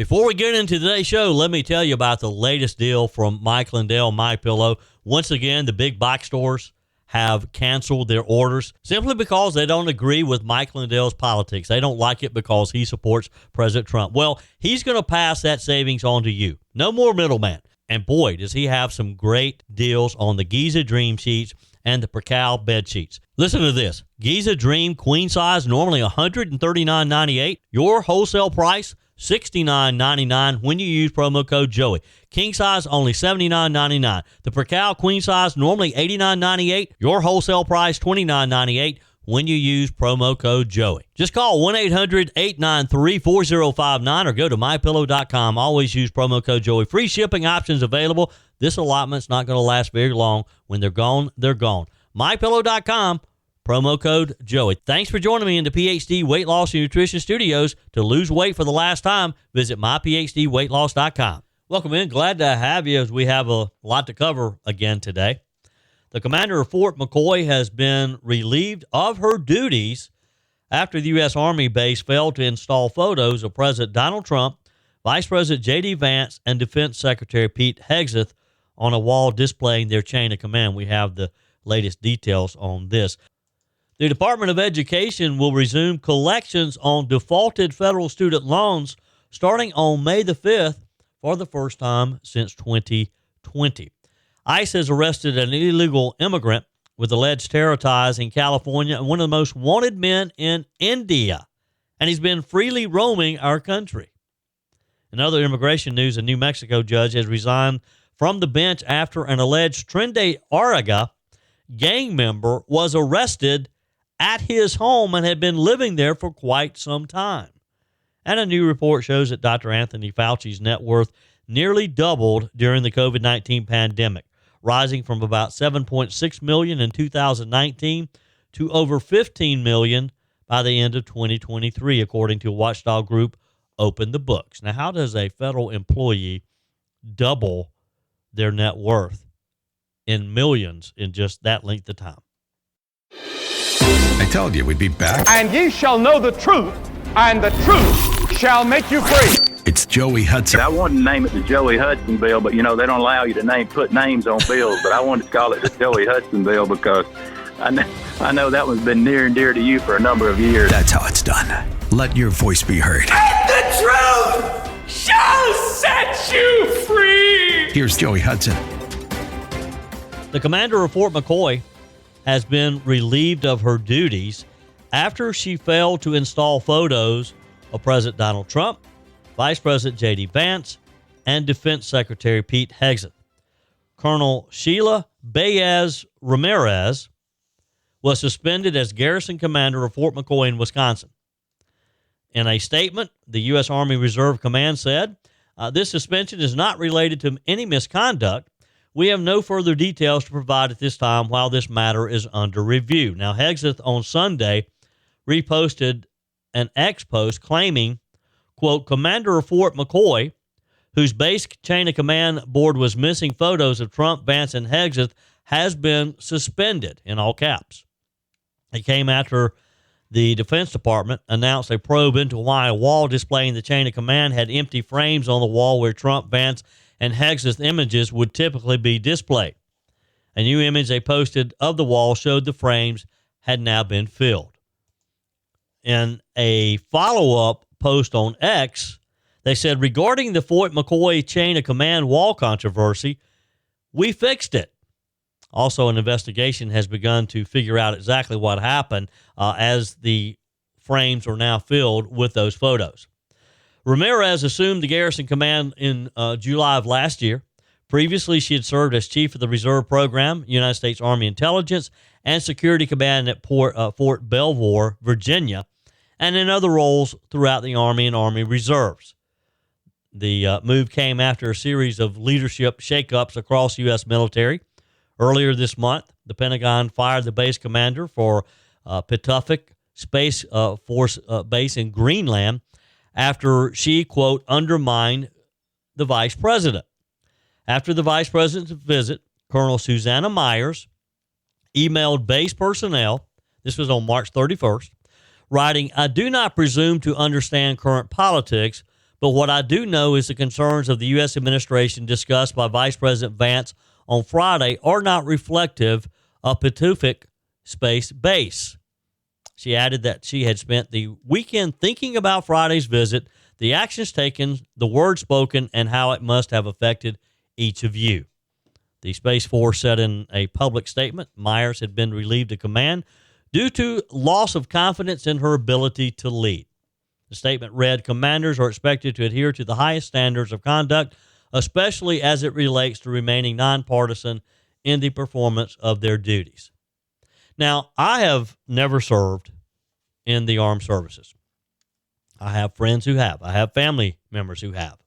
Before we get into today's show, let me tell you about the latest deal from Mike Lindell, MyPillow. Once again, the big box stores have canceled their orders simply because they don't agree with Mike Lindell's politics. They don't like it because he supports President Trump. Well, he's going to pass that savings on to you. No more middleman. And boy, does he have some great deals on the Giza Dream sheets and the Percal bed sheets. Listen to this. Giza Dream queen size, normally $139.98. Your wholesale price, $69.99 when you use promo code Joey. King size, only $79.99. The Percal queen size, normally $89.98. Your wholesale price, $29.98 when you use promo code Joey. Just call 1-800-893-4059 or go to mypillow.com. Always use promo code Joey. Free shipping options available. This allotment's not going to last very long. When they're gone, they're gone. mypillow.com. Promo code Joey. Thanks for joining me in the PhD Weight Loss and Nutrition Studios. To lose weight for the last time, visit myphdweightloss.com. Welcome in. Glad to have you as we have a lot to cover again today. The commander of Fort McCoy has been relieved of her duties after the U.S. Army base failed to install photos of President Donald Trump, Vice President J.D. Vance, and Defense Secretary Pete Hegseth on a wall displaying their chain of command. We have the latest details on this. The Department of Education will resume collections on defaulted federal student loans starting on May the 5th for the first time since 2020. ICE has arrested an illegal immigrant with alleged terror ties in California and one of the most wanted men in India, and he's been freely roaming our country. In other immigration news, a New Mexico judge has resigned from the bench after an alleged Tren de Aragua gang member was arrested at his home and had been living there for quite some time. And a new report shows that Dr. Anthony Fauci's net worth nearly doubled during the COVID-19 pandemic, rising from about $7.6 million in 2019 to over $15 million by the end of 2023, according to watchdog group Open the Books. Now, how does a federal employee double their net worth in millions in just that length of time? I told you we'd be back. And ye shall know the truth, and the truth shall make you free. It's Joey Hudson. I wanted to name it the Joey Hudson bill, but you know they don't allow you to put names on bills. But I wanted to call it the Joey Hudson bill because I know that one's been near and dear to you for a number of years. That's how it's done. Let your voice be heard. And the truth shall set you free. Here's Joey Hudson. The commander of Fort McCoy has been relieved of her duties after she failed to install photos of President Donald Trump, Vice President J.D. Vance, and Defense Secretary Pete Hegseth. Colonel Sheila Baez Ramirez was suspended as garrison commander of Fort McCoy in Wisconsin. In a statement, the U.S. Army Reserve Command said, this suspension is not related to any misconduct. We have no further details to provide at this time while this matter is under review. Now, Hegseth on Sunday reposted an X post claiming, quote, Commander of Fort McCoy, whose base chain of command board was missing photos of Trump, Vance, and Hegseth, has been suspended, in all caps. It came after the Defense Department announced a probe into why a wall displaying the chain of command had empty frames on the wall where Trump, Vance, and Hegseth images would typically be displayed. A new image they posted of the wall showed the frames had now been filled. In a follow-up post on X, they said, regarding the Fort McCoy chain of command wall controversy, we fixed it. Also, an investigation has begun to figure out exactly what happened as the frames are now filled with those photos. Ramirez assumed the garrison command in July of last year. Previously, she had served as chief of the Reserve Program, United States Army Intelligence, and Security Command at Fort Belvoir, Virginia, and in other roles throughout the Army and Army Reserves. The move came after a series of leadership shakeups across U.S. military. Earlier this month, the Pentagon fired the base commander for Pituffik Space Force Base in Greenland after she, quote, undermined the vice president. After the vice president's visit, Colonel Susanna Myers emailed base personnel, this was on March 31st, writing, I do not presume to understand current politics, But what I do know is the concerns of the U.S. administration discussed by Vice President Vance on Friday are not reflective of Patufic Space Base. She added that she had spent the weekend thinking about Friday's visit, the actions taken, the words spoken, and how it must have affected each of you. The Space Force said in a public statement Myers had been relieved of command due to loss of confidence in her ability to lead. The statement read, "Commanders are expected to adhere to the highest standards of conduct, especially as it relates to remaining nonpartisan in the performance of their duties." Now, I have never served in the armed services. I have friends who have. I have family members who have.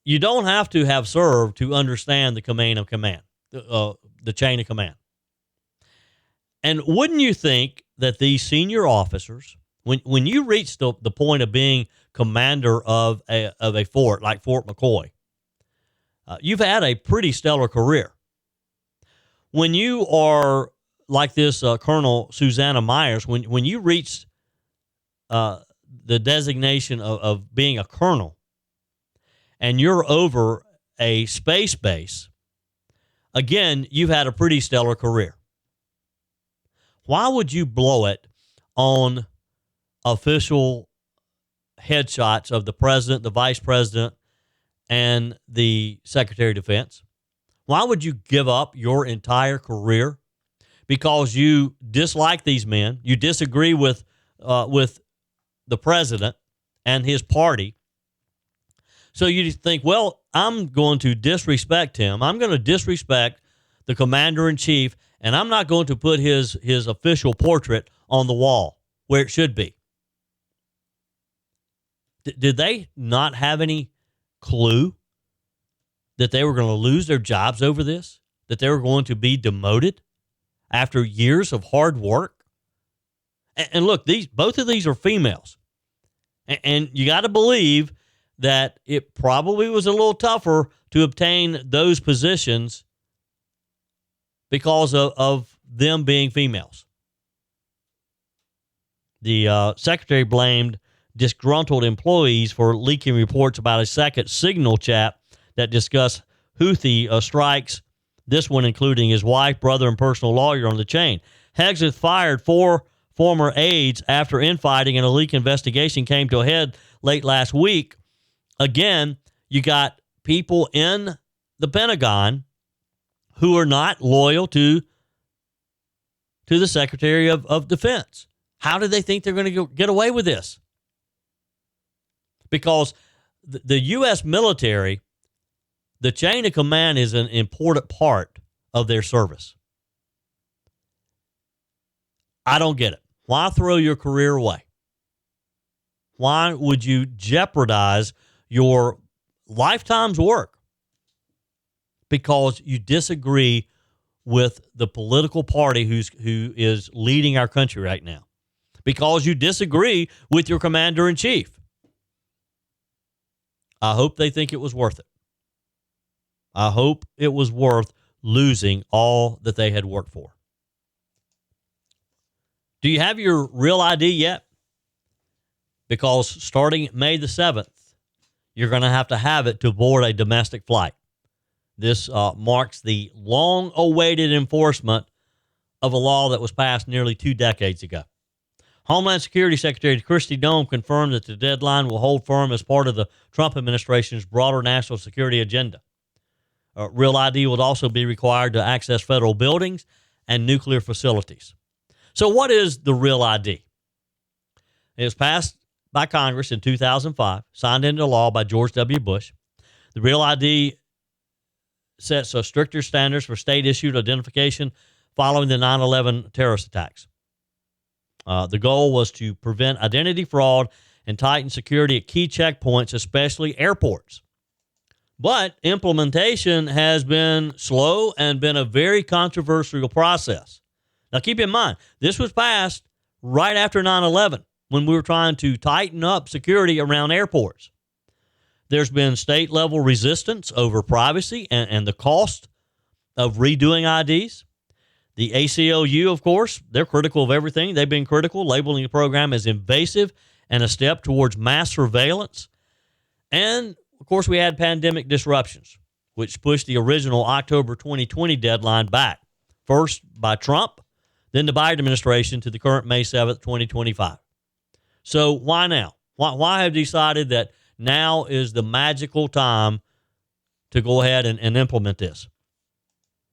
You don't have to have served to understand the chain of command, the chain of command. And wouldn't you think that these senior officers, when you reach the point of being commander of a fort like Fort McCoy, you've had a pretty stellar career. When you are like this Colonel Susanna Myers, when you reach the designation of being a colonel and you're over a space base, again, you've had a pretty stellar career. Why would you blow it on official headshots of the president, the vice president, and the Secretary of Defense? Why would you give up your entire career because you dislike these men, you disagree with the president and his party? So you think, well, I'm going to disrespect him. I'm going to disrespect the commander-in-chief, and I'm not going to put his official portrait on the wall where it should be. Did they not have any clue that they were going to lose their jobs over this? That they were going to be demoted after years of hard work? And look, both of these are females. And you got to believe that it probably was a little tougher to obtain those positions because of them being females. The secretary blamed disgruntled employees for leaking reports about a second Signal chat that discussed Houthi strikes, this one including his wife, brother, and personal lawyer on the chain. Hegseth fired 4 former aides after infighting and a leak investigation came to a head late last week. Again, you got people in the Pentagon who are not loyal to the Secretary of Defense. How do they think they're going to get away with this? Because the U.S. military, the chain of command is an important part of their service. I don't get it. Why throw your career away? Why would you jeopardize your lifetime's work because you disagree with the political party who is leading our country right now? Because you disagree with your commander-in-chief. I hope they think it was worth it. I hope it was worth losing all that they had worked for. Do you have your real ID yet? Because starting May the 7th, you're going to have it to board a domestic flight. This marks the long-awaited enforcement of a law that was passed nearly 2 decades ago. Homeland Security Secretary Kristi Noem confirmed that the deadline will hold firm as part of the Trump administration's broader national security agenda. Real ID will also be required to access federal buildings and nuclear facilities. So what is the Real ID? It was passed by Congress in 2005, signed into law by George W. Bush. The Real ID sets stricter standards for state-issued identification following the 9/11 terrorist attacks. The goal was to prevent identity fraud and tighten security at key checkpoints, especially airports. But implementation has been slow and been a very controversial process. Now, keep in mind, this was passed right after 9/11 when we were trying to tighten up security around airports. There's been state-level resistance over privacy and the cost of redoing IDs. The ACLU, of course, they're critical of everything. They've been critical, labeling the program as invasive and a step towards mass surveillance. And, of course, we had pandemic disruptions, which pushed the original October 2020 deadline back, first by Trump, then the Biden administration to the current May 7th, 2025. So why now? Why have decided that now is the magical time to go ahead and implement this?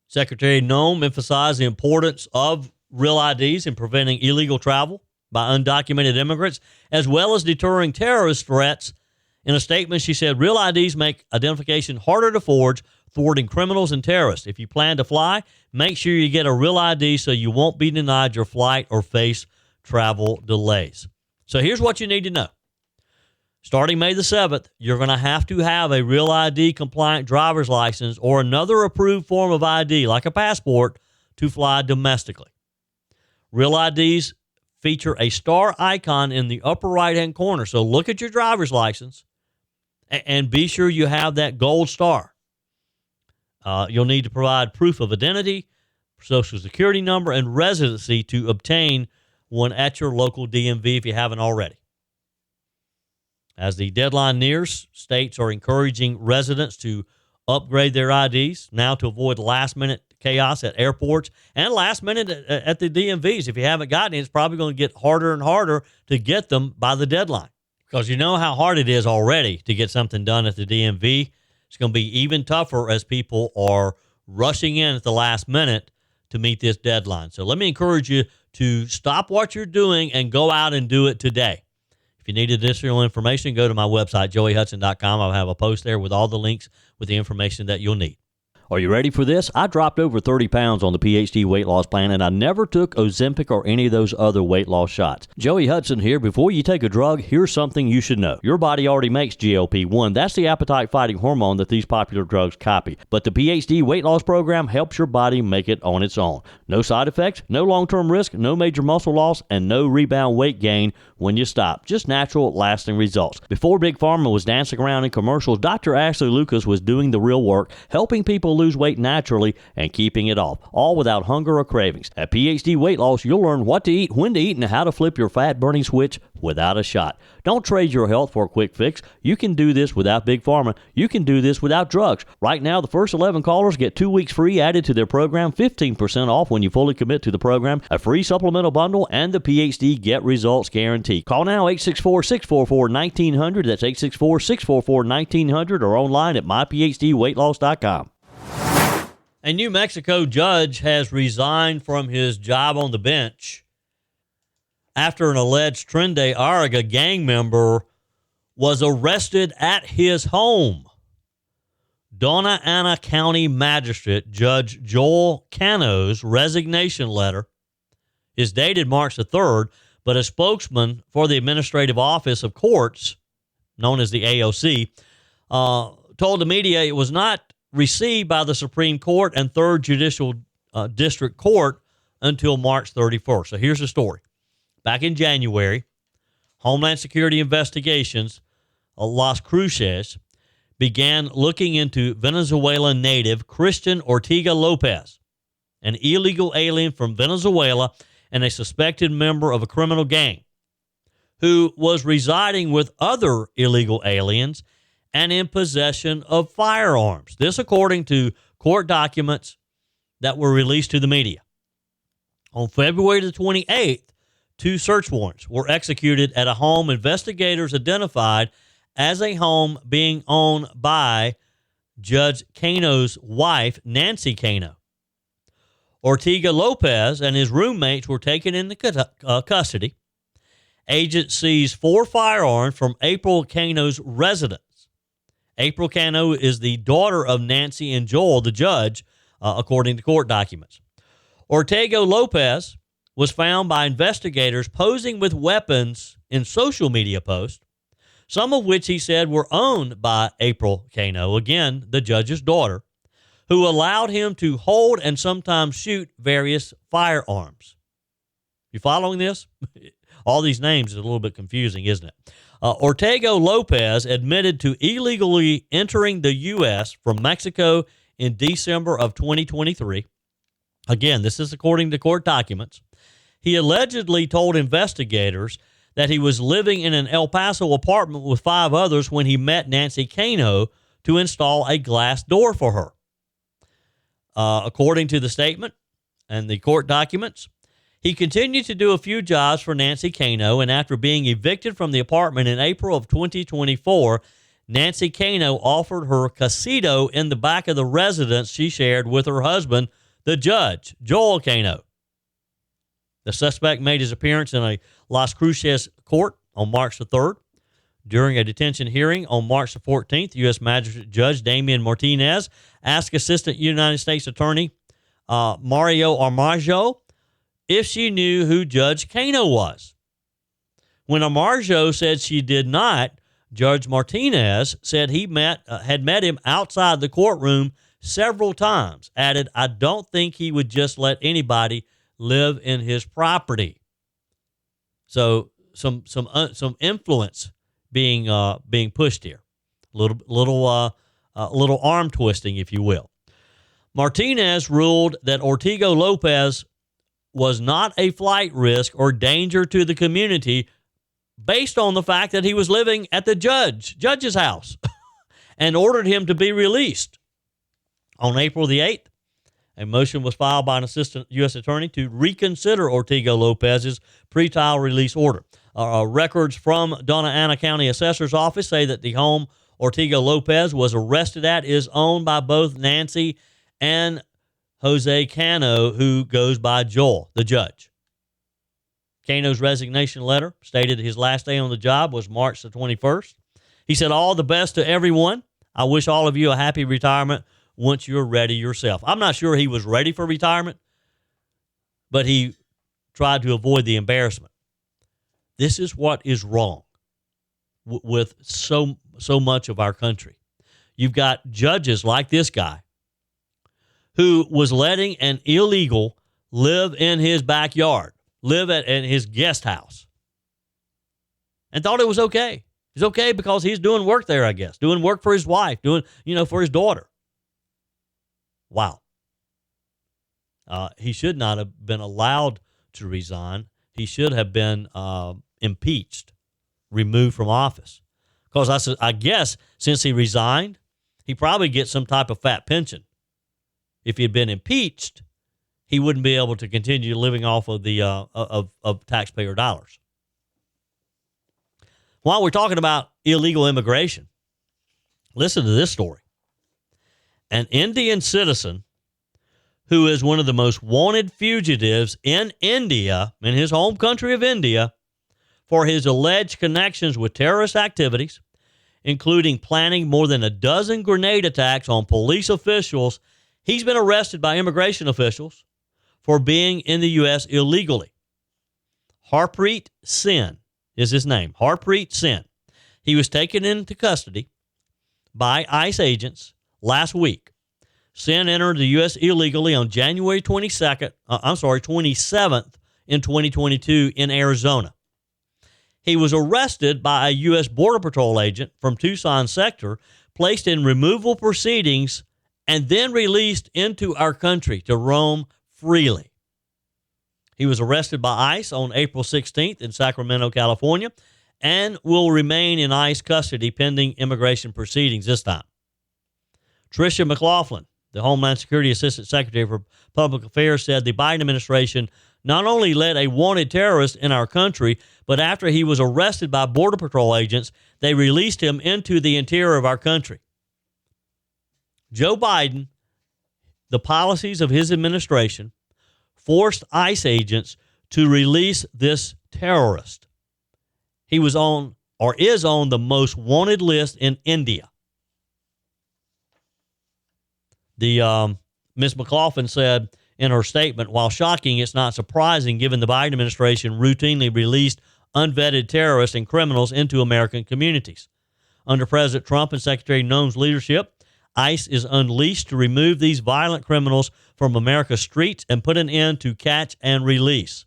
Secretary Noem emphasized the importance of real IDs in preventing illegal travel by undocumented immigrants, as well as deterring terrorist threats. In a statement, she said, real IDs make identification harder to forge, thwarting criminals and terrorists. If you plan to fly, make sure you get a real ID so you won't be denied your flight or face travel delays. So here's what you need to know. Starting May the 7th, you're going to have a real ID compliant driver's license or another approved form of ID, like a passport, to fly domestically. Real IDs feature a star icon in the upper right-hand corner. So look at your driver's license and be sure you have that gold star. You'll need to provide proof of identity, social security number, and residency to obtain one at your local DMV if you haven't already. As the deadline nears, states are encouraging residents to upgrade their IDs now to avoid last-minute chaos at airports and last-minute at the DMVs. If you haven't gotten it, it's probably going to get harder and harder to get them by the deadline, because you know how hard it is already to get something done at the DMV. It's going to be even tougher as people are rushing in at the last minute to meet this deadline. So let me encourage you to stop what you're doing and go out and do it today. If you need additional information, go to my website, joeyhudson.com. I'll have a post there with all the links with the information that you'll need. Are you ready for this? I dropped over 30 pounds on the PhD weight loss plan, and I never took Ozempic or any of those other weight loss shots. Joey Hudson here. Before you take a drug, here's something you should know. Your body already makes GLP-1. That's the appetite-fighting hormone that these popular drugs copy. But the PhD weight loss program helps your body make it on its own. No side effects, no long-term risk, no major muscle loss, and no rebound weight gain when you stop. Just natural, lasting results. Before Big Pharma was dancing around in commercials, Dr. Ashley Lucas was doing the real work, helping people lose weight naturally and keeping it off, all without hunger or cravings. At PhD Weight Loss, you'll learn what to eat, when to eat, and how to flip your fat-burning switch without a shot. Don't trade your health for a quick fix. You can do this without Big Pharma. You can do this without drugs. Right now, the first 11 callers get 2 weeks free added to their program, 15% off when you fully commit to the program, a free supplemental bundle, and the PhD Get Results Guarantee. Call now, 864-644-1900. That's 864-644-1900, or online at myphdweightloss.com. A New Mexico judge has resigned from his job on the bench after an alleged Tren de Aragua gang member was arrested at his home. Dona Ana County Magistrate Judge Joel Cano's resignation letter is dated March the 3rd, but a spokesman for the Administrative Office of Courts, known as the AOC, told the media it was not received by the Supreme Court and 3rd Judicial District Court until March 31st. So here's the story. Back in January, Homeland Security investigations, Las Cruces, began looking into Venezuelan native Christian Ortega Lopez, an illegal alien from Venezuela and a suspected member of a criminal gang who was residing with other illegal aliens and in possession of firearms. This according to court documents that were released to the media. On February the 28th, 2 search warrants were executed at a home investigators identified as a home being owned by Judge Cano's wife, Nancy Cano. Ortega Lopez and his roommates were taken into custody. Agents seized 4 firearms from April Cano's residence. April Cano is the daughter of Nancy and Joel, the judge, according to court documents. Ortega Lopez was found by investigators posing with weapons in social media posts, some of which he said were owned by April Cano, again, the judge's daughter, who allowed him to hold and sometimes shoot various firearms. You following this? All these names is a little bit confusing, isn't it? Ortega Lopez admitted to illegally entering the U.S. from Mexico in December of 2023. Again, this is according to court documents. He allegedly told investigators that he was living in an El Paso apartment with 5 others when he met Nancy Cano to install a glass door for her. According to the statement and the court documents, he continued to do a few jobs for Nancy Cano, and after being evicted from the apartment in April of 2024, Nancy Cano offered her casito in the back of the residence she shared with her husband, the judge, Joel Cano. The suspect made his appearance in a Las Cruces court on March the 3rd. During a detention hearing on March the 14th, U.S. Magistrate Judge Damian Martinez asked Assistant United States Attorney Mario Armajo if she knew who Judge Cano was. When Armajo said she did not, Judge Martinez said he had met him outside the courtroom several times, added, "I don't think he would just let anybody live in his property." So some influence being pushed here, little arm twisting, if you will. Martinez ruled that Ortigo Lopez was not a flight risk or danger to the community based on the fact that he was living at the judge's house and ordered him to be released. On April the 8th, a motion was filed by an assistant U.S. attorney to reconsider Ortigo Lopez's pretrial release order. Records from Donna Ana County Assessor's Office say that the home Ortigo Lopez was arrested at is owned by both Nancy and Jose Cano, who goes by Joel, the judge. Cano's resignation letter stated his last day on the job was March the 21st. He said, "All the best to everyone. I wish all of you a happy retirement once you're ready yourself." I'm not sure he was ready for retirement, but he tried to avoid the embarrassment. This is what is wrong with so much of our country. You've got judges like this guy who was letting an illegal live in his backyard, live in his guest house, and thought it was okay. It's okay because he's doing work there, I guess, doing work for his wife, doing, for his daughter. Wow. He should not have been allowed to resign. He should have been impeached, removed from office. Because I guess since he resigned, he probably gets some type of fat pension. If he had been impeached, he wouldn't be able to continue living off of the of taxpayer dollars. While we're talking about illegal immigration, listen to this story. An Indian citizen who is one of the most wanted fugitives in India, in his home country of India, for his alleged connections with terrorist activities, including planning more than a dozen grenade attacks on police officials. He's been arrested by immigration officials for being in the U.S. illegally. Harpreet Singh is his name. Harpreet Singh. He was taken into custody by ICE agents last week. Singh entered the U.S. illegally on January 27th in 2022 in Arizona. He was arrested by a U.S. Border Patrol agent from Tucson sector, placed in removal proceedings, and then released into our country to roam freely. He was arrested by ICE on April 16th in Sacramento, California, and will remain in ICE custody pending immigration proceedings this time. Tricia McLaughlin, the Homeland Security Assistant Secretary for Public Affairs, said the Biden administration not only let a wanted terrorist in our country, but after he was arrested by Border Patrol agents, they released him into the interior of our country. Joe Biden, the policies of his administration, forced ICE agents to release this terrorist. He was on, or is on, the most wanted list in India. The Ms. McLaughlin said in her statement, while shocking, it's not surprising given the Biden administration routinely released unvetted terrorists and criminals into American communities. Under President Trump and Secretary Noem's leadership, ICE is unleashed to remove these violent criminals from America's streets and put an end to catch and release.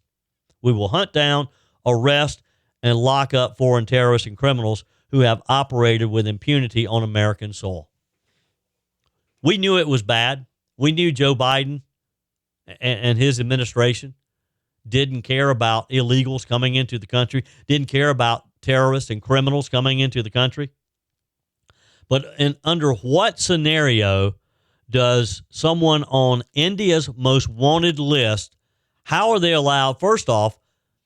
We will hunt down, arrest, and lock up foreign terrorists and criminals who have operated with impunity on American soil. We knew it was bad. We knew Joe Biden and his administration didn't care about illegals coming into the country, didn't care about terrorists and criminals coming into the country. But under what scenario does someone on India's most wanted list, how are they allowed, first off,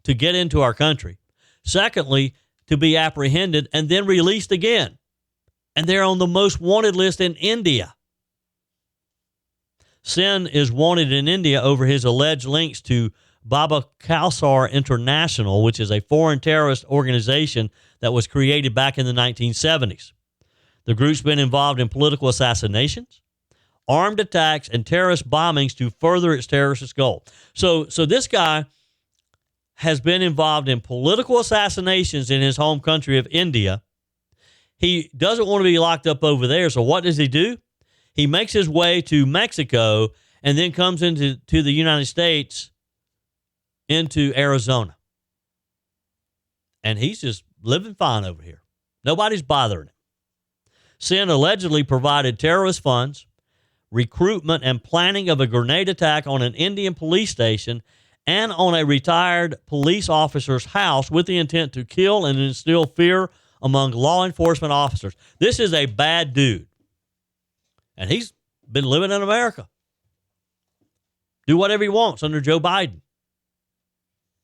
to get into our country? Secondly, to be apprehended and then released again. And they're on the most wanted list in India. Sen is wanted in India over his alleged links to Baba Khalsar International, which is a foreign terrorist organization that was created back in the 1970s. The group's been involved in political assassinations, armed attacks, and terrorist bombings to further its terrorist goal. So this guy has been involved in political assassinations in his home country of India. He doesn't want to be locked up over there, so what does he do? He makes his way to Mexico and then comes into the United States, into Arizona. And he's just living fine over here. Nobody's bothering him. Sen allegedly provided terrorist funds, recruitment, and planning of a grenade attack on an Indian police station and on a retired police officer's house with the intent to kill and instill fear among law enforcement officers. This is a bad dude. And he's been living in America. Do whatever he wants under Joe Biden.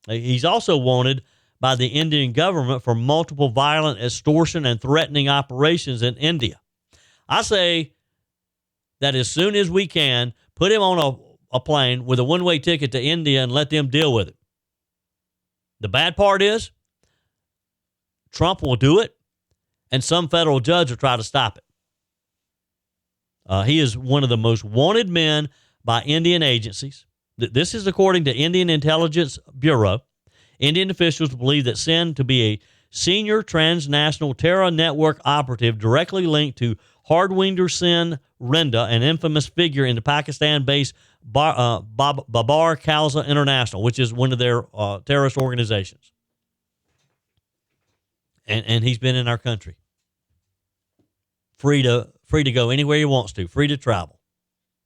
He's also wanted by the Indian government for multiple violent extortion and threatening operations in India. I say that as soon as we can, put him on a plane with a one-way ticket to India and let them deal with it. The bad part is Trump will do it, and some federal judge will try to stop it. He is one of the most wanted men by Indian agencies. This is according to Indian Intelligence Bureau. Indian officials believe that Sen to be a senior transnational terror network operative directly linked to Hardwinder Singh Renda, an infamous figure in the Pakistan-based Babar Khalsa International, which is one of their terrorist organizations. And he's been in our country. Free to go anywhere he wants to, free to travel.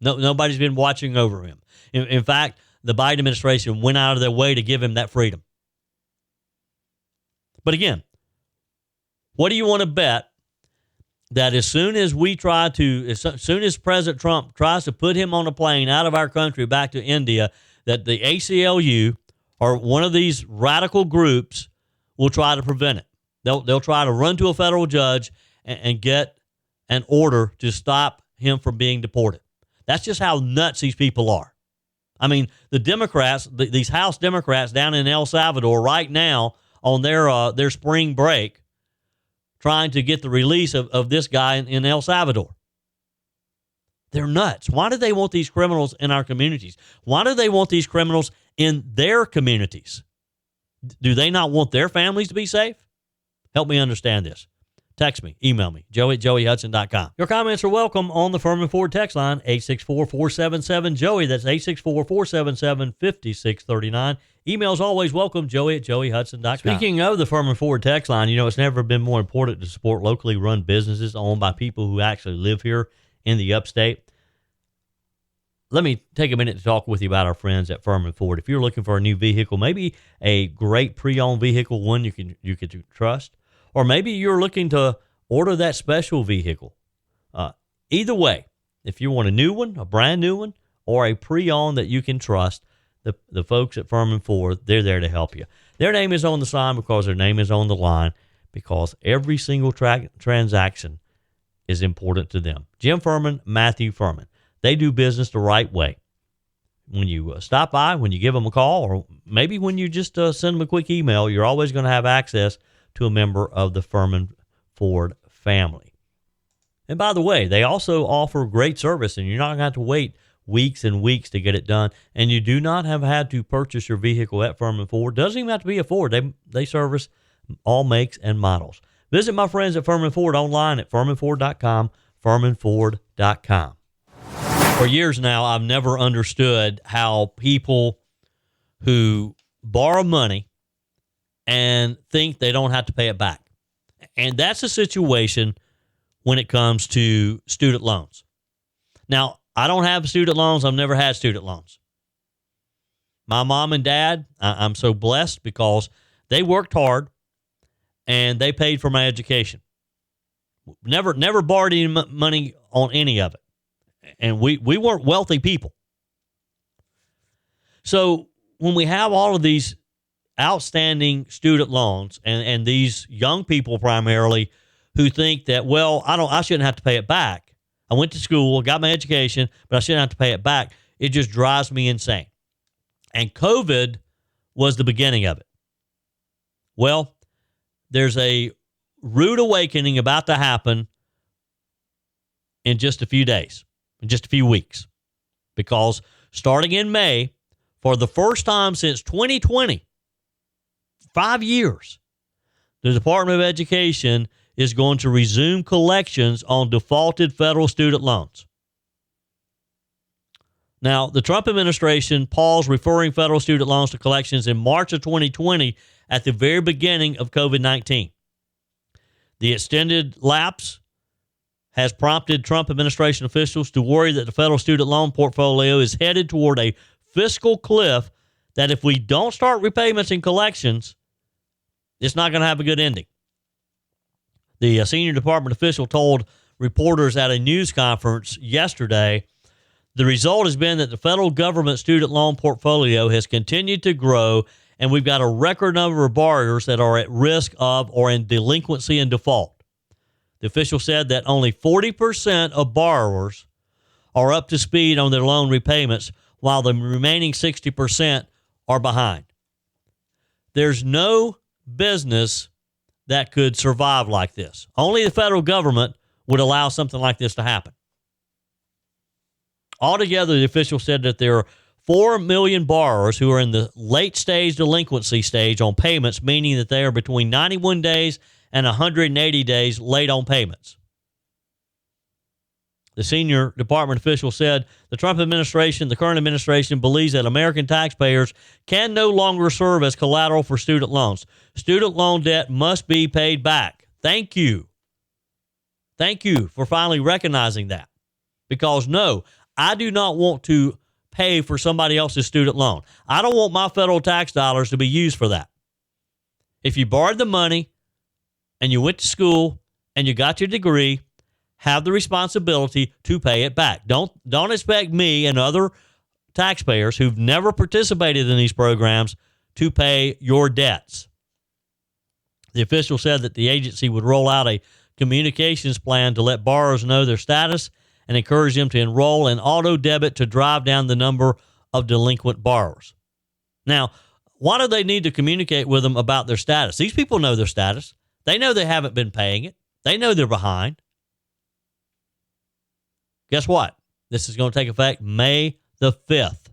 Nobody's been watching over him. In fact, the Biden administration went out of their way to give him that freedom. But again, what do you want to bet that as soon as President Trump tries to put him on a plane out of our country back to India, that the ACLU or one of these radical groups will try to prevent it? They'll try to run to a federal judge and get an order to stop him from being deported. That's just how nuts these people are. I mean, the Democrats, these House Democrats down in El Salvador right now on their spring break, trying to get the release of this guy in El Salvador. They're nuts. Why do they want these criminals in our communities? Why do they want these criminals in their communities? Do they not want their families to be safe? Help me understand this. Text me, email me, joey@joeyhudson.com. Your comments are welcome on the Firmin Ford text line, 864-477-JOEY. That's 864-477-5639. Emails always welcome, joey@joeyhudson.com. Speaking of the Firmin Ford text line, it's never been more important to support locally run businesses owned by people who actually live here in the upstate. Let me take a minute to talk with you about our friends at Firmin Ford. If you're looking for a new vehicle, maybe a great pre-owned vehicle, one you can trust, or maybe you're looking to order that special vehicle. Either way, if you want a new one, a brand new one, or a pre-owned that you can trust, the folks at Firmin Ford, they're there to help you. Their name is on the sign because their name is on the line, because every single transaction is important to them. Jim Firmin, Matthew Firmin. They do business the right way. When you stop by, when you give them a call, or maybe when you just send them a quick email, you're always going to have access to a member of the Firmin Ford family. And by the way, they also offer great service, and you're not going to have to wait weeks and weeks to get it done. And you do not have had to purchase your vehicle at Firmin Ford. Doesn't even have to be a Ford. They service all makes and models. Visit my friends at Firmin Ford online at firminford.com, firminford.com. For years now, I've never understood how people who borrow money and think they don't have to pay it back. And that's a situation when it comes to student loans. Now, I don't have student loans. I've never had student loans. My mom and dad, I'm so blessed because they worked hard and they paid for my education. Never borrowed any money on any of it. And we weren't wealthy people. So when we have all of these outstanding student loans and these young people primarily who think that, well, I shouldn't have to pay it back. I went to school, got my education, but I shouldn't have to pay it back. It just drives me insane. And COVID was the beginning of it. Well, there's a rude awakening about to happen in just a few days, in just a few weeks, because starting in May, for the first time since 2020, 5 years, the Department of Education is going to resume collections on defaulted federal student loans. Now, the Trump administration paused referring federal student loans to collections in March of 2020 at the very beginning of COVID-19. The extended lapse has prompted Trump administration officials to worry that the federal student loan portfolio is headed toward a fiscal cliff that if we don't start repayments and collections, it's not going to have a good ending. The senior department official told reporters at a news conference yesterday, the result has been that the federal government student loan portfolio has continued to grow, and we've got a record number of borrowers that are at risk of or in delinquency and default. The official said that only 40% of borrowers are up to speed on their loan repayments, while the remaining 60% are behind. There's no business that could survive like this. Only the federal government would allow something like this to happen. Altogether, the official said that there are 4 million borrowers who are in the late stage delinquency stage on payments, meaning that they are between 91 days and 180 days late on payments. The senior department official said the Trump administration, the current administration, believes that American taxpayers can no longer serve as collateral for student loans. Student loan debt must be paid back. Thank you. Thank you for finally recognizing that. Because no, I do not want to pay for somebody else's student loan. I don't want my federal tax dollars to be used for that. If you borrowed the money and you went to school and you got your degree, have the responsibility to pay it back. Don't expect me and other taxpayers who've never participated in these programs to pay your debts. The official said that the agency would roll out a communications plan to let borrowers know their status and encourage them to enroll in auto debit to drive down the number of delinquent borrowers. Now, why do they need to communicate with them about their status? These people know their status. They know they haven't been paying it. They know they're behind. Guess what? This is going to take effect May the 5th,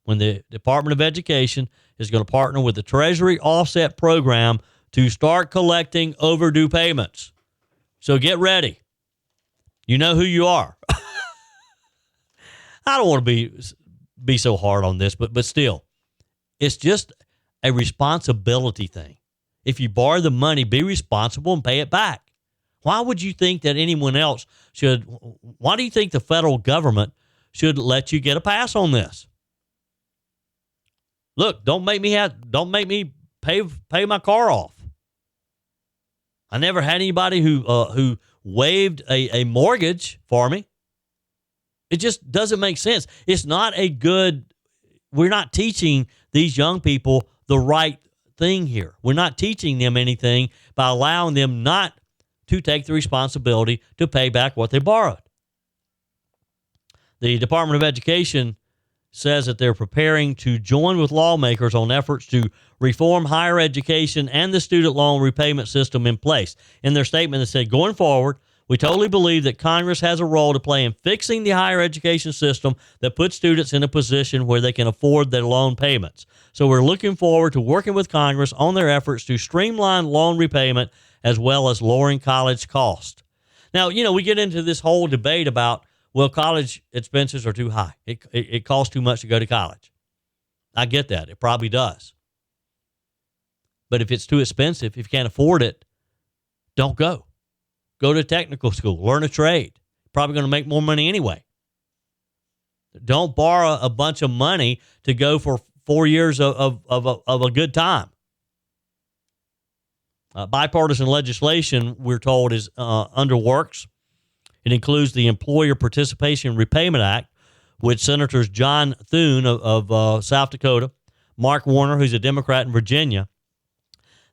when the Department of Education is going to partner with the Treasury Offset Program to start collecting overdue payments. So get ready. You know who you are. I don't want to be so hard on this, but still, it's just a responsibility thing. If you borrow the money, be responsible and pay it back. Why would you think that anyone else should? Why do you think the federal government should let you get a pass on this? Look, don't make me pay my car off. I never had anybody who waived a mortgage for me. It just doesn't make sense. It's not we're not teaching these young people the right thing here. We're not teaching them anything by allowing them not to take the responsibility to pay back what they borrowed. The Department of Education says that they're preparing to join with lawmakers on efforts to reform higher education and the student loan repayment system in place. In their statement, they said, going forward, we totally believe that Congress has a role to play in fixing the higher education system that puts students in a position where they can afford their loan payments. So we're looking forward to working with Congress on their efforts to streamline loan repayment as well as lowering college costs. Now, we get into this whole debate about, well, college expenses are too high. It costs too much to go to college. I get that. It probably does. But if it's too expensive, if you can't afford it, don't go. Go to technical school. Learn a trade. Probably going to make more money anyway. Don't borrow a bunch of money to go for 4 years of a good time. Bipartisan legislation, we're told, is under works. It includes the Employer Participation Repayment Act, which Senators John Thune of South Dakota, Mark Warner, who's a Democrat in Virginia,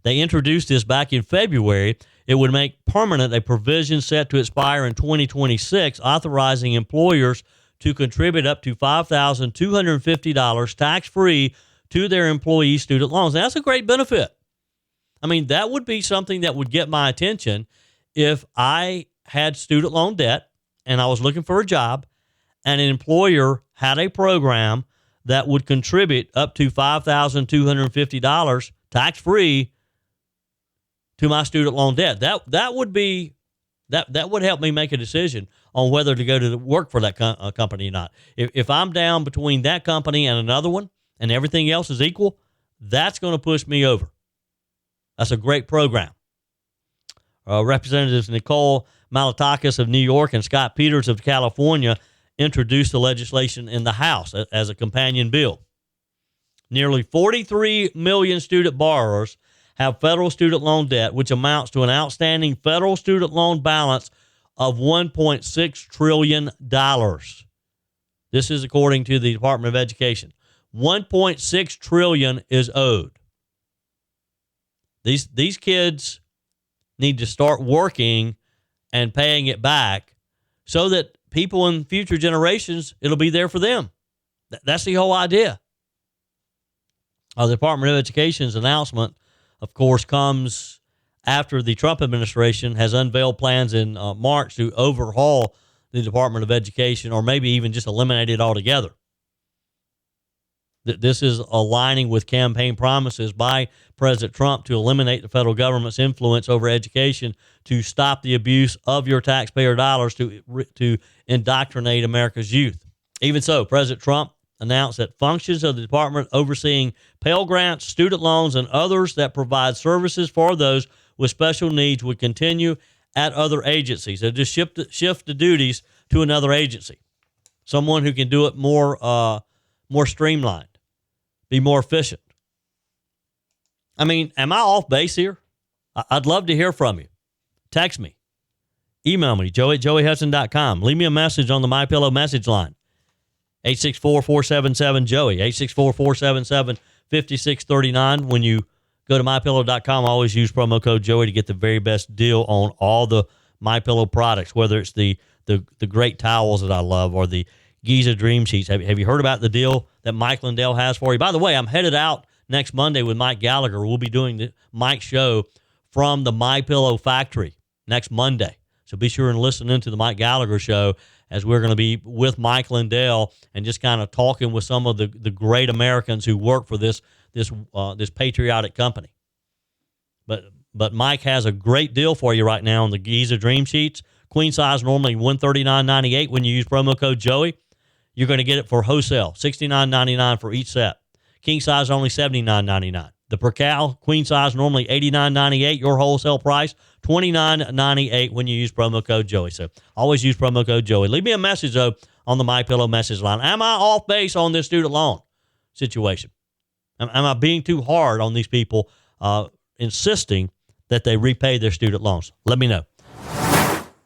they introduced this back in February. It would make permanent a provision set to expire in 2026, authorizing employers to contribute up to $5,250 tax-free to their employees' student loans. Now, that's a great benefit. I mean, that would be something that would get my attention if I had student loan debt and I was looking for a job and an employer had a program that would contribute up to $5,250 tax-free to my student loan debt. That would be that would help me make a decision on whether to go to work for that company or not. If I'm down between that company and another one and everything else is equal, that's going to push me over. That's a great program. Representatives Nicole Malatakis of New York and Scott Peters of California introduced the legislation in the House as a companion bill. Nearly 43 million student borrowers have federal student loan debt, which amounts to an outstanding federal student loan balance of $1.6 trillion. This is according to the Department of Education. $1.6 trillion is owed. These kids need to start working and paying it back so that people in future generations, it'll be there for them. That's the whole idea. The Department of Education's announcement, of course, comes after the Trump administration has unveiled plans in March to overhaul the Department of Education, or maybe even just eliminate it altogether. This is aligning with campaign promises by President Trump to eliminate the federal government's influence over education, to stop the abuse of your taxpayer dollars to indoctrinate America's youth. Even so, President Trump announced that functions of the department overseeing Pell Grants, student loans, and others that provide services for those with special needs would continue at other agencies. So just shift the duties to another agency, someone who can do it more streamlined, be more efficient. I mean, am I off base here? I'd love to hear from you. Text me. Email me, joey@joeyhudson.com. Leave me a message on the MyPillow message line, 864-477-JOEY, 864-477-5639. When you go to MyPillow.com, always use promo code Joey to get the very best deal on all the MyPillow products, whether it's the great towels that I love or the Giza Dream Sheets. Have you heard about the deal that Mike Lindell has for you? By the way, I'm headed out next Monday with Mike Gallagher. We'll be doing the Mike show from the MyPillow factory next Monday. So be sure and listen into the Mike Gallagher show, as we're going to be with Mike Lindell and just kind of talking with some of the great Americans who work for this patriotic company. But Mike has a great deal for you right now on the Giza Dream Sheets. Queen size normally $139.98. When you use promo code Joey, you're going to get it for wholesale, $69.99 for each set. King size only $79.99. The percale queen size normally $89.98. Your wholesale price $29.98 when you use promo code Joey. So always use promo code Joey. Leave me a message though on the MyPillow message line. Am I off base on this student loan situation? Am I being too hard on these people insisting that they repay their student loans? Let me know.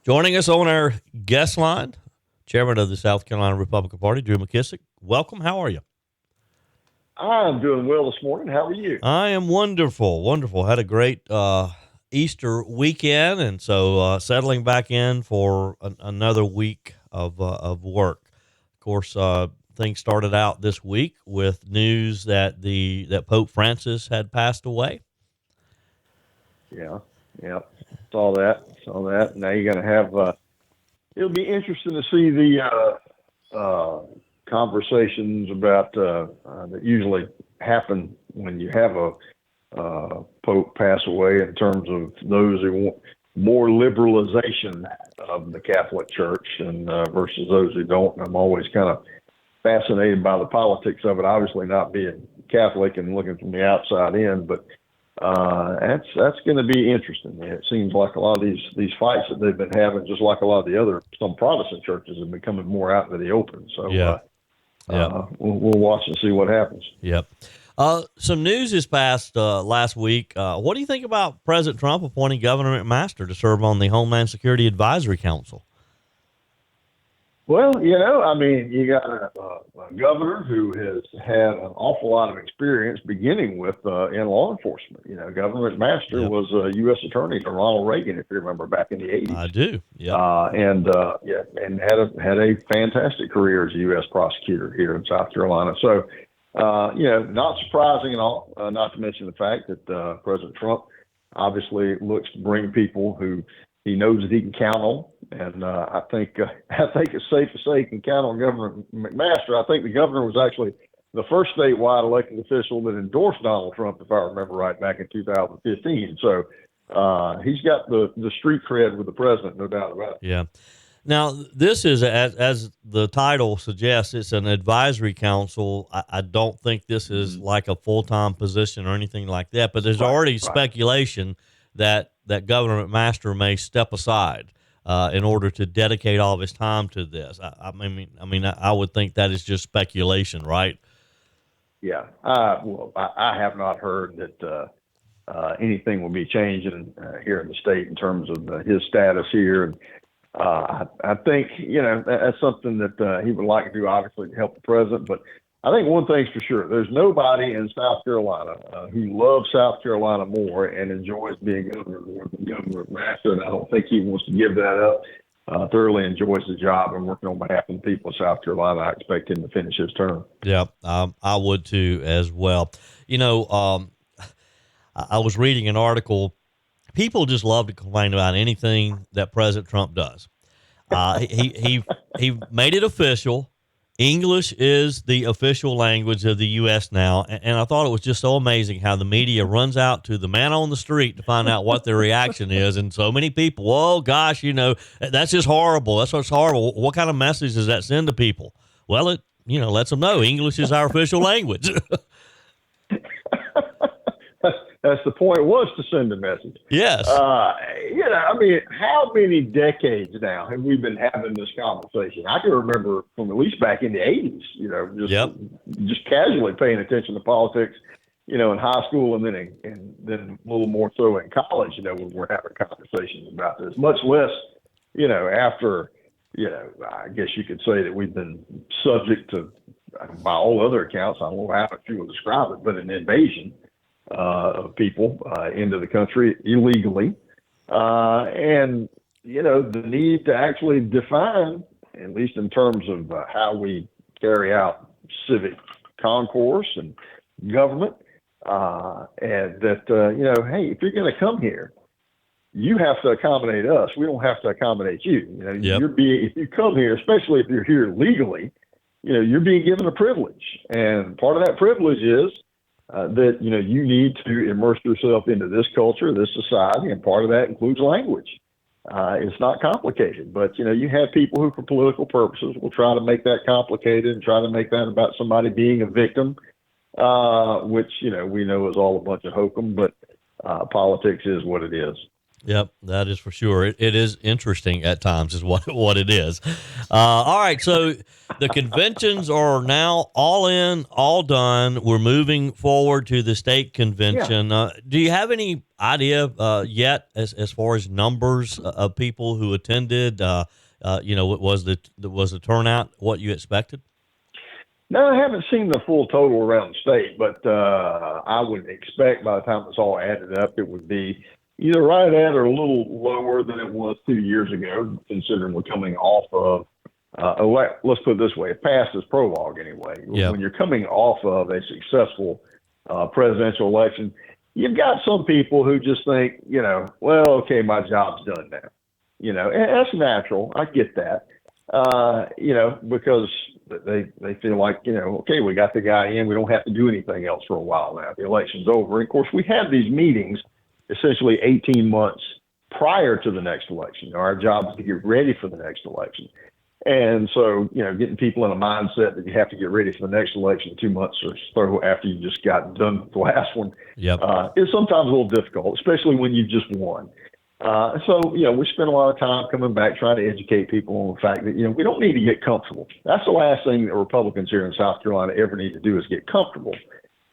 Joining us on our guest line, Chairman of the South Carolina Republican Party, Drew McKissick. Welcome. How are you? I'm doing well this morning. How are you? I am wonderful. Wonderful. Had a great Easter weekend, and so settling back in for another week of work. Of course, things started out this week with news that Pope Francis had passed away. Yeah. Saw that. Now you're going to have. It'll be interesting to see the conversations about that usually happen when you have a Pope pass away, in terms of those who want more liberalization of the Catholic Church and versus those who don't. And I'm always kind of fascinated by the politics of it, obviously not being Catholic and looking from the outside in, but that's going to be interesting. It seems like a lot of these fights that they've been having, just like a lot of the other, some Protestant churches, have been coming more out into the open. So yeah. we'll watch and see what happens. Yep. Some news this past last week. What do you think about President Trump appointing Governor McMaster to serve on the Homeland Security Advisory Council? Well, you got a governor who has had an awful lot of experience beginning with in law enforcement. Governor McMaster was a U.S. attorney for Ronald Reagan, if you remember, back in the 80s. I do, yeah. And had a fantastic career as a U.S. prosecutor here in South Carolina. So, not surprising at all, not to mention the fact that President Trump obviously looks to bring people who he knows that he can count on, and I think it's safe to say he can count on Governor McMaster. I think the governor was actually the first statewide elected official that endorsed Donald Trump, if I remember right, back in 2015. So he's got the street cred with the president, no doubt about it. Yeah. Now, this is, as the title suggests, it's an advisory council. I don't think this is like a full-time position or anything like that, but there's already speculation that Governor McMaster may step aside in order to dedicate all of his time to this. I would think that is just speculation, right? Yeah. I have not heard that anything will be changing here in the state in terms of his status here. And I think, that's something that he would like to do, obviously, to help the president. But I think one thing's for sure, there's nobody in South Carolina who loves South Carolina more and enjoys being governor more than Governor McMaster, and I don't think he wants to give that up. Thoroughly enjoys the job and working on behalf of the people of South Carolina. I expect him to finish his term. Yeah, I would too as well. I was reading an article. People just love to complain about anything that President Trump does. He made it official. English is the official language of the U.S. now, and I thought it was just so amazing how the media runs out to the man on the street to find out what their reaction is, and so many people, oh, gosh, that's just horrible. That's what's horrible. What kind of message does that send to people? Well, it lets them know English is our official language. That's the point, was to send a message. Yes. How many decades now have we been having this conversation? I can remember from at least back in the 80s, just casually paying attention to politics, in high school and then a little more so in college, when we're having conversations about this, much less, after, I guess you could say that we've been subject to, by all other accounts, I don't know how you would describe it, but an invasion of people into the country illegally. And, the need to actually define, at least in terms of how we carry out civic concourse and government, and that, hey, if you're going to come here, you have to accommodate us. We don't have to accommodate you. If you come here, especially if you're here legally, you're being given a privilege. And part of that privilege is that, you need to immerse yourself into this culture, this society, and part of that includes language. It's not complicated, but, you have people who, for political purposes, will try to make that complicated and try to make that about somebody being a victim, which, we know is all a bunch of hokum, but politics is what it is. Yep, that is for sure. It is interesting at times is what it is. All right, so the conventions are now all in, all done. We're moving forward to the state convention. Yeah. Do you have any idea yet as far as numbers of people who attended? Was the turnout what you expected? No, I haven't seen the full total around the state, but I would expect by the time it's all added up, it would be either right at or a little lower than it was 2 years ago, considering we're coming off of, let's put it this way, it passed as prologue anyway. Yep. When you're coming off of a successful presidential election, you've got some people who just think, well, okay, my job's done now. And that's natural. I get that, because they feel like, okay, we got the guy in. We don't have to do anything else for a while now. The election's over. And of course, we have these meetings essentially 18 months prior to the next election. Our job is to get ready for the next election. And so, getting people in a mindset that you have to get ready for the next election 2 months or so after you just got done with the last one is sometimes a little difficult, especially when you've just won. So, we spend a lot of time coming back trying to educate people on the fact that, we don't need to get comfortable. That's the last thing that Republicans here in South Carolina ever need to do is get comfortable,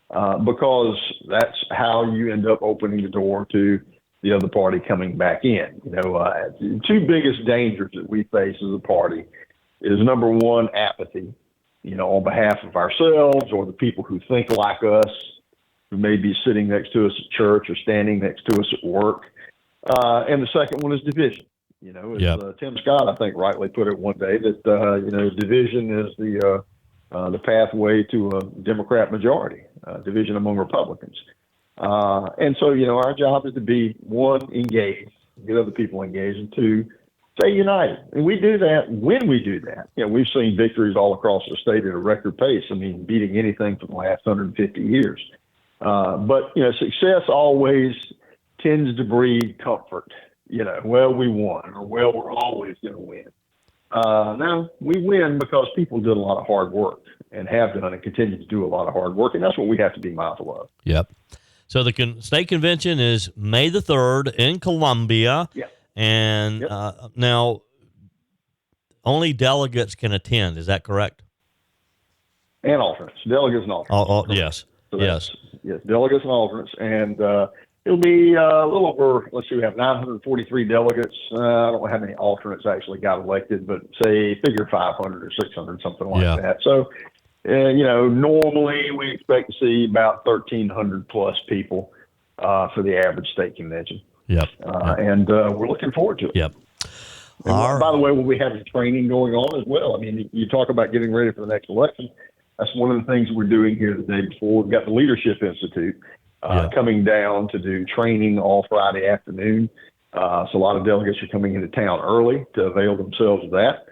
because that's how you end up opening the door to the other party coming back in. The two biggest dangers that we face as a party is, number one, apathy, on behalf of ourselves or the people who think like us, who may be sitting next to us at church or standing next to us at work. And the second one is division. Tim Scott, I think, rightly put it one day that, division is the pathway to a Democrat majority, division among Republicans. And so, our job is to be, one, engaged, get other people engaged, and two, stay united. And we do that when we do that. We've seen victories all across the state at a record pace. I mean, beating anything for the last 150 years. But success always tends to breed comfort. Well, we won, or well, we're always going to win. Now, we win because people did a lot of hard work and have done and continue to do a lot of hard work, and that's what we have to be mindful of. Yep. So the state convention is May the 3rd in Columbia. Yeah. And now only delegates can attend. Is that correct? And alternates. Delegates and alternates. Yes. So yes. Yes, delegates and alternates. And it'll be a little over, let's see, we have 943 delegates. I don't know how many alternates actually got elected, but say figure 500 or 600, something like that. So, normally we expect to see about 1,300 plus people for the average state convention. Yep. And we're looking forward to it. Yep. And by the way, we'll be having training going on as well. I mean, you talk about getting ready for the next election. That's one of the things we're doing here the day before. We've got the Leadership Institute coming down to do training all Friday afternoon. So a lot of delegates are coming into town early to avail themselves of that.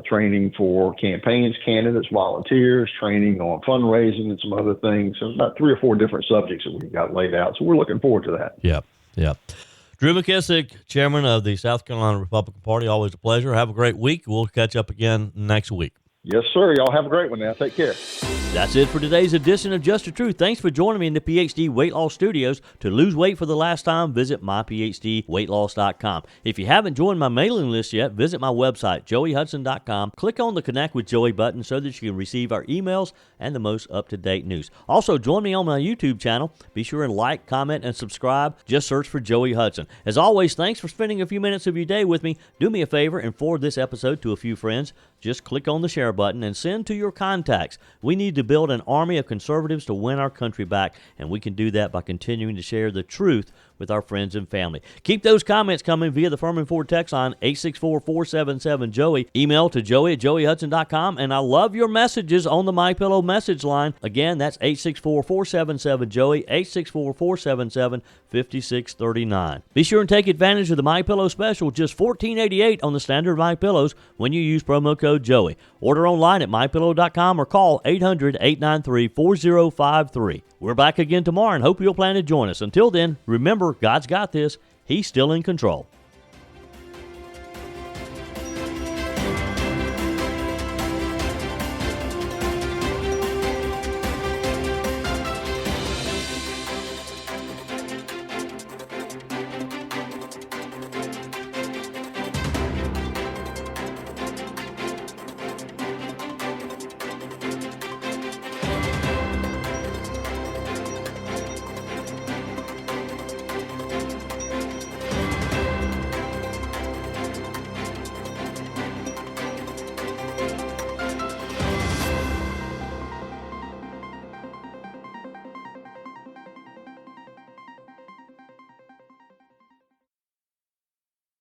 Training for campaigns, candidates, volunteers, training on fundraising and some other things. So about 3 or 4 different subjects that we've got laid out. So we're looking forward to that. Yep. Yep. Drew McKissick, chairman of the South Carolina Republican Party. Always a pleasure. Have a great week. We'll catch up again next week. Yes, sir. Y'all have a great one now. Take care. That's it for today's edition of Just the Truth. Thanks for joining me in the PhD Weight Loss Studios. To lose weight for the last time, visit myphdweightloss.com. If you haven't joined my mailing list yet, visit my website, joeyhudson.com. Click on the Connect with Joey button so that you can receive our emails and the most up-to-date news. Also, join me on my YouTube channel. Be sure and like, comment, and subscribe. Just search for Joey Hudson. As always, thanks for spending a few minutes of your day with me. Do me a favor and forward this episode to a few friends. Just click on the share button and send to your contacts. We need to build an army of conservatives to win our country back, and we can do that by continuing to share the truth with our friends and family. Keep those comments coming via the Firmin Ford text line, 864-477-JOEY. Email to joey@joeyhudson.com, and I love your messages on the MyPillow message line. Again, that's 864-477-JOEY, 864-477-5639. Be sure and take advantage of the MyPillow special, just $14.88 on the standard MyPillows when you use promo code Joey. Order online at mypillow.com or call 800-893-4053. We're back again tomorrow and hope you'll plan to join us. Until then, remember, God's got this. He's still in control.